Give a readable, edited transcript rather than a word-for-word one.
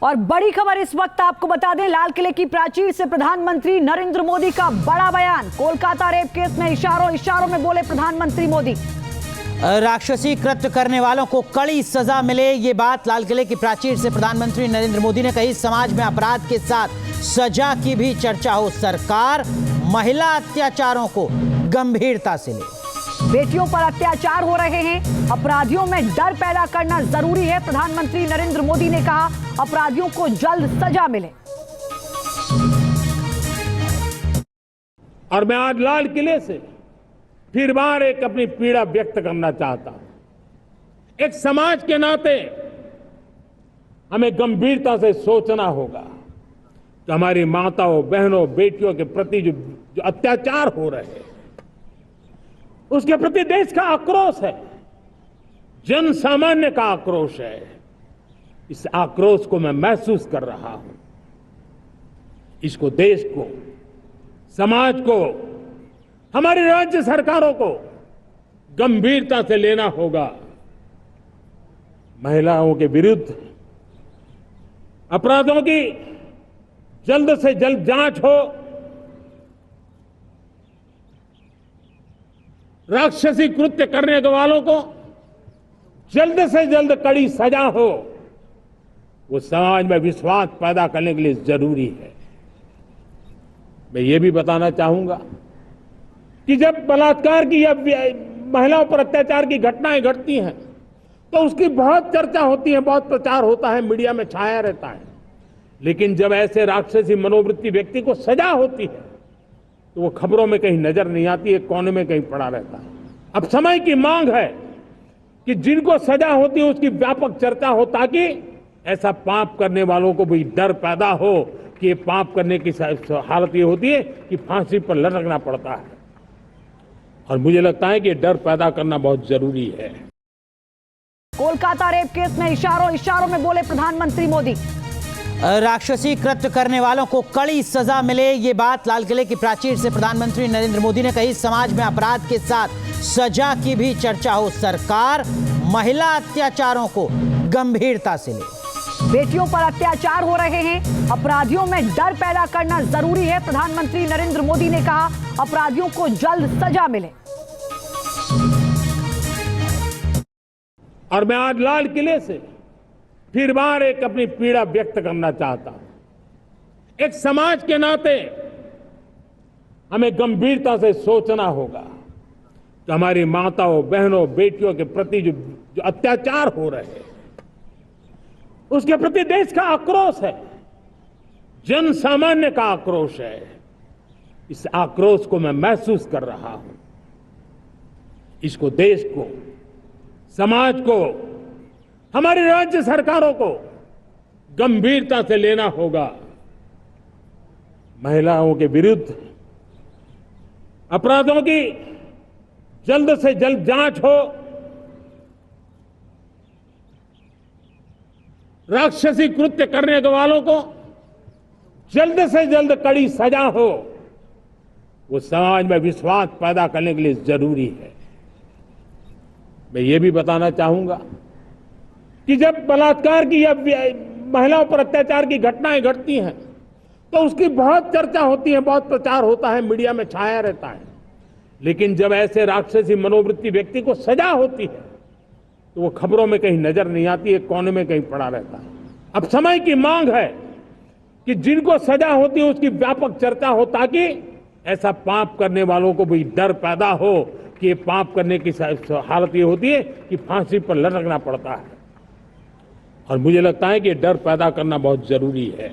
और बड़ी खबर इस वक्त आपको बता दें, लाल किले की प्राचीर से प्रधानमंत्री नरेंद्र मोदी का बड़ा बयान। कोलकाता रेप केस में इशारों में बोले प्रधानमंत्री मोदी। राक्षसी कृत्य करने वालों को कड़ी सजा मिले, ये बात लाल किले की प्राचीर से प्रधानमंत्री नरेंद्र मोदी ने कही। समाज में अपराध के साथ सजा की भी चर्चा हो, सरकार महिला अत्याचारों को गंभीरता से ले। बेटियों पर अत्याचार हो रहे हैं, अपराधियों में डर पैदा करना जरूरी है। प्रधानमंत्री नरेंद्र मोदी ने कहा अपराधियों को जल्द सजा मिले। और मैं आज लाल किले से फिर बार एक अपनी पीड़ा व्यक्त करना चाहता हूं। एक समाज के नाते हमें गंभीरता से सोचना होगा कि हमारी माताओं, बहनों, बेटियों के प्रति जो अत्याचार हो रहे हैं, उसके प्रति देश का आक्रोश है, जन सामान्य का आक्रोश है। इस आक्रोश को मैं महसूस कर रहा हूं। इसको देश को, समाज को, हमारी राज्य सरकारों को गंभीरता से लेना होगा। महिलाओं के विरुद्ध अपराधों की जल्द से जल्द जांच हो, राक्षसी कृत्य करने वालों को जल्द से जल्द कड़ी सजा हो। वो समाज में विश्वास पैदा करने के लिए जरूरी है। मैं ये भी बताना चाहूंगा कि जब बलात्कार की या महिलाओं पर अत्याचार की घटनाएं घटती हैं तो उसकी बहुत चर्चा होती है, बहुत प्रचार होता है, मीडिया में छाया रहता है। लेकिन जब ऐसे राक्षसी मनोवृत्ति व्यक्ति को सजा होती है तो वो खबरों में कहीं नजर नहीं आती है, कोने में कहीं पड़ा रहता है। अब समय की मांग है कि जिनको सजा होती है उसकी व्यापक चर्चा हो, ताकि ऐसा पाप करने वालों को भी डर पैदा हो कि ये पाप करने की हालत ये होती है कि फांसी पर लटकना पड़ता है। और मुझे लगता है कि ये डर पैदा करना बहुत जरूरी है। कोलकाता रेप केस में इशारों में बोले प्रधानमंत्री मोदी। राक्षसी कृत्य करने वालों को कड़ी सजा मिले, ये बात लाल किले की प्राचीर से प्रधानमंत्री नरेंद्र मोदी ने कही। समाज में अपराध के साथ सजा की भी चर्चा हो, सरकार महिला अत्याचारों को गंभीरता से ले। बेटियों पर अत्याचार हो रहे हैं, अपराधियों में डर पैदा करना जरूरी है। प्रधानमंत्री नरेंद्र मोदी ने कहा अपराधियों को जल्द सजा मिले। और मैं आज लाल किले से फिर बार एक अपनी पीड़ा व्यक्त करना चाहता हूं। एक समाज के नाते हमें गंभीरता से सोचना होगा कि हमारी माताओं, बहनों, बेटियों के प्रति जो अत्याचार हो रहे हैं, उसके प्रति देश का आक्रोश है, जन सामान्य का आक्रोश है। इस आक्रोश को मैं महसूस कर रहा हूं। इसको देश को, समाज को, हमारी राज्य सरकारों को गंभीरता से लेना होगा। महिलाओं के विरुद्ध अपराधों की जल्द से जल्द जांच हो, राक्षसी कृत्य करने वालों को जल्द से जल्द कड़ी सजा हो। वो समाज में विश्वास पैदा करने के लिए जरूरी है। मैं ये भी बताना चाहूंगा कि जब बलात्कार की या महिलाओं पर अत्याचार की घटनाएं घटती हैं तो उसकी बहुत चर्चा होती है, बहुत प्रचार होता है, मीडिया में छाया रहता है। लेकिन जब ऐसे राक्षसी मनोवृत्ति व्यक्ति को सजा होती है तो वो खबरों में कहीं नजर नहीं आती है, कोने में कहीं पड़ा रहता है। अब समय की मांग है कि जिनको सजा होती है उसकी व्यापक चर्चा हो, ताकि ऐसा पाप करने वालों को भी डर पैदा हो कि ये पाप करने की हालत ये होती है कि फांसी पर लटकना पड़ता है। और मुझे लगता है कि ये डर पैदा करना बहुत जरूरी है।